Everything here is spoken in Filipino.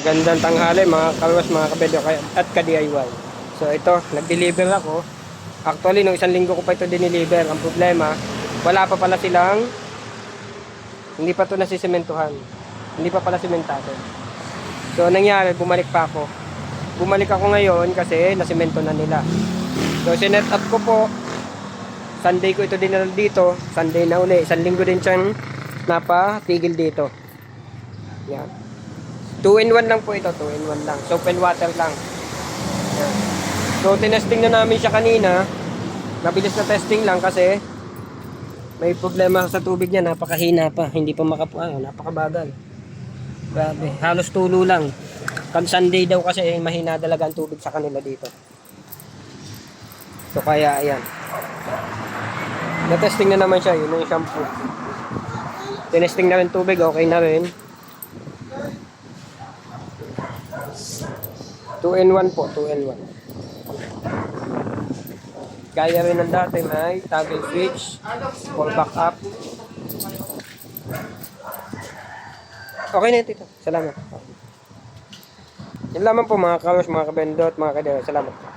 Gandang tanghali mga kalwas, mga kabedyo at ka-DIY. So ito, nag-deliver ako. Actually, nung isang linggo ko pa ito dineliver. Ang problema, wala pa pala silang, hindi pa ito nasisimentuhan. Hindi pa pala simentado. So nangyari, bumalik pa ako. Bumalik ako ngayon kasi nasimento na nila. So sinet up ko po. Sunday ko ito dinala dito. Sunday na uli. Isang linggo din siyang napatigil dito. Yan. 2-in-1 lang po ito. 2-in-1 lang. Soap and water lang. Yan. So tinesting na namin siya kanina. Mabilis na testing lang kasi may problema sa tubig niya. Napakahina pa. Hindi pa napakabagal. Grabe. Halos tulo lang. Pag Sunday daw kasi mahina talaga ang tubig sa kanila dito. So kaya ayan. Na-testing na naman siya. Yun yung shampoo. Tinesting na rin tubig. Okay na rin. 2-in-1 po. 2-in-1. Gaya rin ng dati. May toggle switch. For backup. Okay na ito. Salamat. Yan lamang po mga kalos, mga kabendot, mga kadero. Salamat.